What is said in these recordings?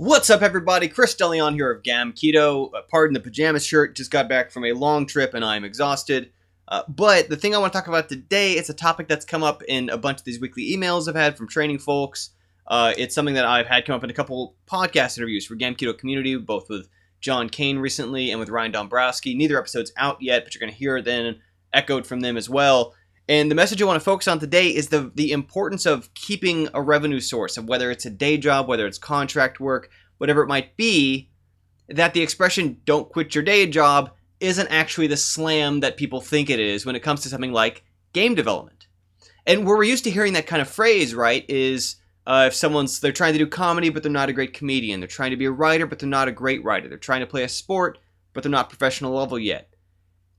What's up, everybody? Chris DeLeon here of Gam Keto. Pardon the pajama shirt. Just got back from a long trip and I'm exhausted. But the thing I want to talk about today, it's a topic that's come up in a bunch of these weekly emails I've had from training folks. It's something that I've had come up in a couple podcast interviews for Gam Keto Community, both with John Kane recently and with Ryan Dombrowski. Neither episode's out yet, but you're going to hear it then echoed from them as well. And the message I want to focus on today is the importance of keeping a revenue source, of whether it's a day job, whether it's contract work, whatever it might be, that the expression "don't quit your day job" isn't actually the slam that people think it is when it comes to something like game development. And where we're used to hearing that kind of phrase, right, is if they're trying to do comedy, but they're not a great comedian. They're trying to be a writer, but they're not a great writer. They're trying to play a sport, but they're not professional level yet.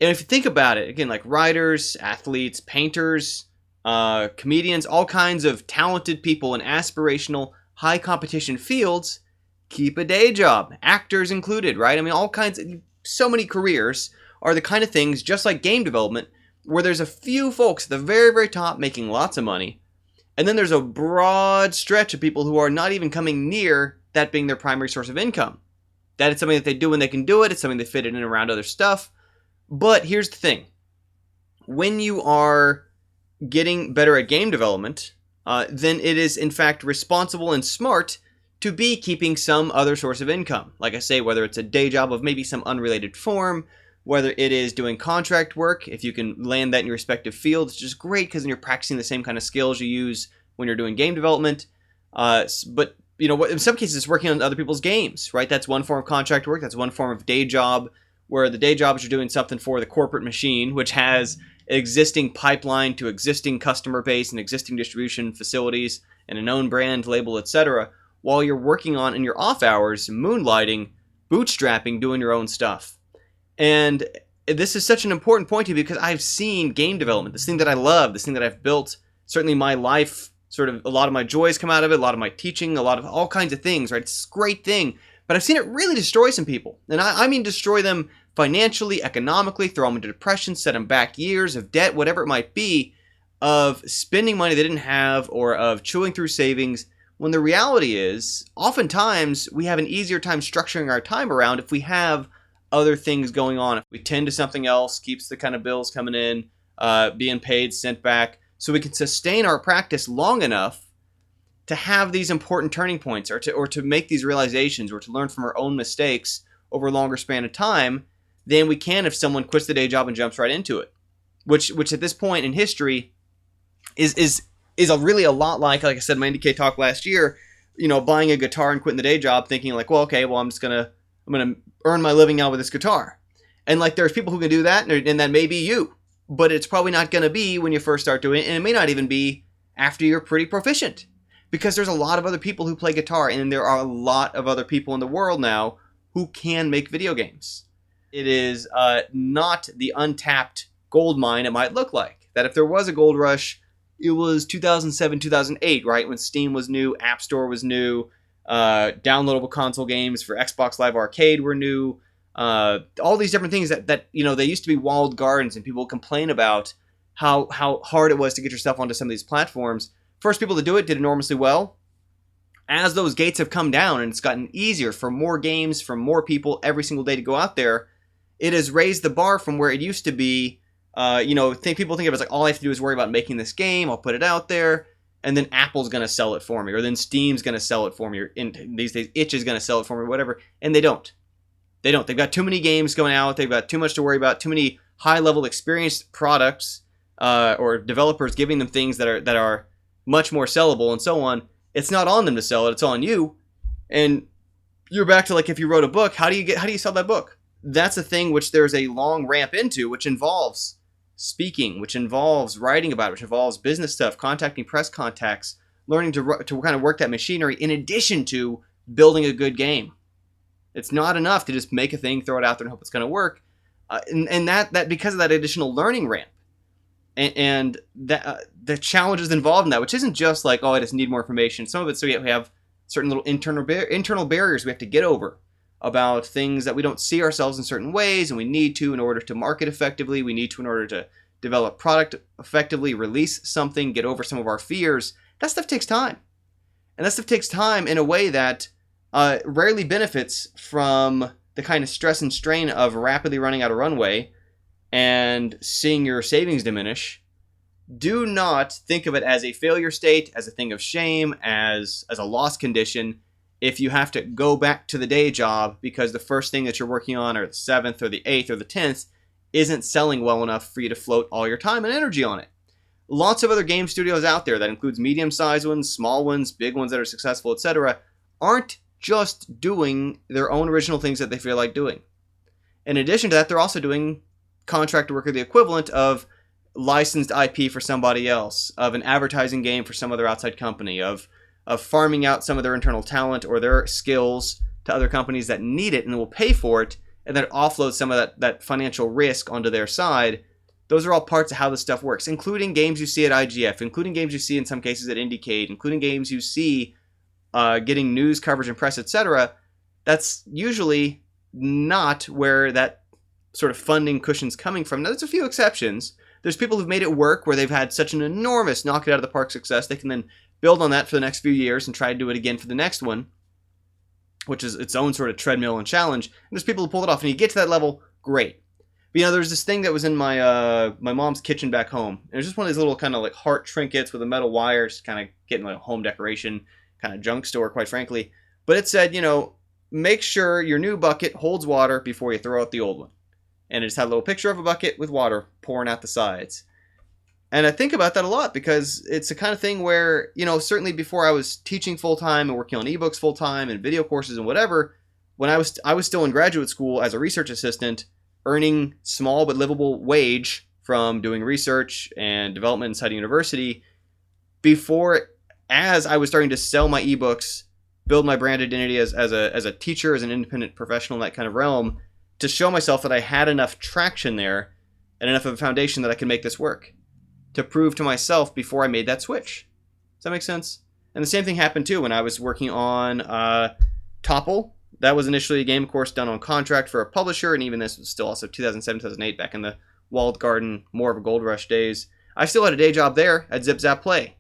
And if you think about it, again, like writers, athletes, painters, comedians, all kinds of talented people in aspirational, high competition fields keep a day job, actors included, right? I mean, so many careers are the kind of things, just like game development, where there's a few folks at the very, very top making lots of money, and then there's a broad stretch of people who are not even coming near that being their primary source of income. That is something that they do when they can do it. It's something they fit in and around other stuff. But here's the thing. When you are getting better at game development, then it is, in fact, responsible and smart to be keeping some other source of income. Like I say, whether it's a day job of maybe some unrelated form, whether it is doing contract work, if you can land that in your respective field, it's just great because then you're practicing the same kind of skills you use when you're doing game development. But you know, in some cases, it's working on other people's games, right? That's one form of contract work. That's one form of day job, where the day jobs are doing something for the corporate machine, which has existing pipeline to existing customer base and existing distribution facilities and a known brand label, etc., while you're working on, in your off hours, moonlighting, bootstrapping, doing your own stuff. And this is such an important point to me because I've seen game development, this thing that I love, this thing that I've built, certainly my life, sort of a lot of my joys come out of it, a lot of my teaching, a lot of all kinds of things, right? It's a great thing. But I've seen it really destroy some people. And I mean destroy them financially, economically, throw them into depression, set them back years of debt, whatever it might be, of spending money they didn't have or of chewing through savings, when the reality is, oftentimes, we have an easier time structuring our time around if we have other things going on. If we tend to something else, keeps the kind of bills coming in, being paid, sent back, so we can sustain our practice long enough to have these important turning points or to make these realizations or to learn from our own mistakes over a longer span of time than we can if someone quits the day job and jumps right into it. Which at this point in history is really a lot like I said in my NDK talk last year, you know, buying a guitar and quitting the day job thinking like, well, okay, well, I'm gonna earn my living now with this guitar. And like there's people who can do that, and that may be you, but it's probably not gonna be when you first start doing it, and it may not even be after you're pretty proficient. Because there's a lot of other people who play guitar, and there are a lot of other people in the world now who can make video games. It is not the untapped goldmine it might look like. That if there was a gold rush, it was 2007, 2008, right? When Steam was new, App Store was new, downloadable console games for Xbox Live Arcade were new. All these different things that you know, they used to be walled gardens, and people complain about how hard it was to get yourself onto some of these platforms. First people to do it did enormously well. As those gates have come down and it's gotten easier for more games, for more people every single day to go out there, it has raised the bar from where it used to be. People think of it as like, all I have to do is worry about making this game, I'll put it out there, and then Apple's going to sell it for me, or then Steam's going to sell it for me, or in these days Itch is going to sell it for me, whatever. And they don't. They've got too many games going out, they've got too much to worry about, too many high-level experienced products, or developers giving them things that are much more sellable and so on. It's not on them to sell it, it's on you. And you're back to like, if you wrote a book, how do you sell that book? That's a thing which there's a long ramp into, which involves speaking, which involves writing about it, which involves business stuff, contacting press contacts, learning to kind of work that machinery in addition to building a good game. It's not enough to just make a thing, throw it out there, and hope it's going to work. And that because of that additional learning ramp, and the challenges involved in that, which isn't just like, oh, I just need more information. Some of it, so we have certain little internal barriers we have to get over about things that we don't see ourselves in certain ways, and we need to in order to market effectively. We need to in order to develop product effectively, release something, get over some of our fears. That stuff takes time. And that stuff takes time in a way that rarely benefits from the kind of stress and strain of rapidly running out of runway and seeing your savings diminish. Do not think of it as a failure state, as a thing of shame, as a lost condition if you have to go back to the day job because the first thing that you're working on, or the 7th or the 8th or the 10th, isn't selling well enough for you to float all your time and energy on it. Lots of other game studios out there, that includes medium-sized ones, small ones, big ones that are successful, etc., aren't just doing their own original things that they feel like doing. In addition to that, they're also doing contract work, or the equivalent of licensed IP for somebody else, of an advertising game for some other outside company, of farming out some of their internal talent or their skills to other companies that need it and will pay for it, and then offload some of that financial risk onto their side. Those are all parts of how this stuff works, including games you see at IGF, including games you see in some cases at Indiecade, including games you see getting news coverage and press, etc. That's usually not where that sort of funding cushion's coming from. Now, there's a few exceptions. There's people who've made it work where they've had such an enormous knock it out of the park success, they can then build on that for the next few years and try to do it again for the next one, which is its own sort of treadmill and challenge. And there's people who pull it off, and you get to that level, great. But, there's this thing that was in my my mom's kitchen back home. And it was just one of these little kind of like heart trinkets with a metal wire, just kind of getting like a home decoration, kind of junk store, quite frankly. But it said, make sure your new bucket holds water before you throw out the old one. And it just had a little picture of a bucket with water pouring out the sides. And I think about that a lot because it's the kind of thing where, certainly before I was teaching full-time and working on ebooks full-time and video courses and whatever, when I was still in graduate school as a research assistant, earning small but livable wage from doing research and development inside a university, as I was starting to sell my ebooks, build my brand identity as a teacher, as an independent professional in that kind of realm, to show myself that I had enough traction there and enough of a foundation that I could make this work, to prove to myself before I made that switch. Does that make sense? And the same thing happened too when I was working on Topple. That was initially a game course done on contract for a publisher, and even this was still also 2007, 2008, back in the walled garden, more of a gold rush days. I still had a day job there at Zip Zap Play.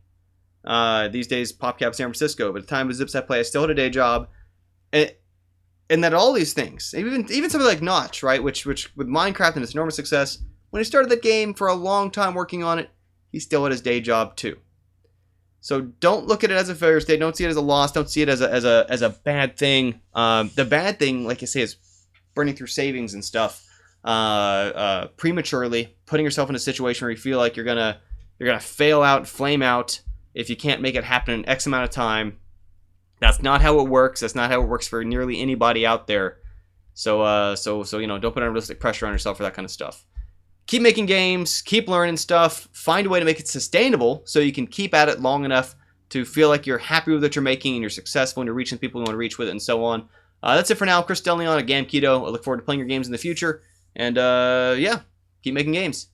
These days, PopCap San Francisco, but at the time of Zip Zap Play, I still had a day job. And that all these things, even something like Notch, right, which with Minecraft and its enormous success, when he started that game for a long time working on it, he still had his day job too. So don't look at it as a failure state. Don't see it as a loss. Don't see it as a bad thing. The bad thing, like I say, is burning through savings and stuff prematurely, putting yourself in a situation where you feel like you're gonna fail out, flame out if you can't make it happen in X amount of time. That's not how it works. That's not how it works for nearly anybody out there. So don't put unrealistic pressure on yourself for that kind of stuff. Keep making games, keep learning stuff, find a way to make it sustainable so you can keep at it long enough to feel like you're happy with what you're making and you're successful and you're reaching people you want to reach with it and so on. That's it for now. Chris DeLeon at GameKeto. I look forward to playing your games in the future. And keep making games.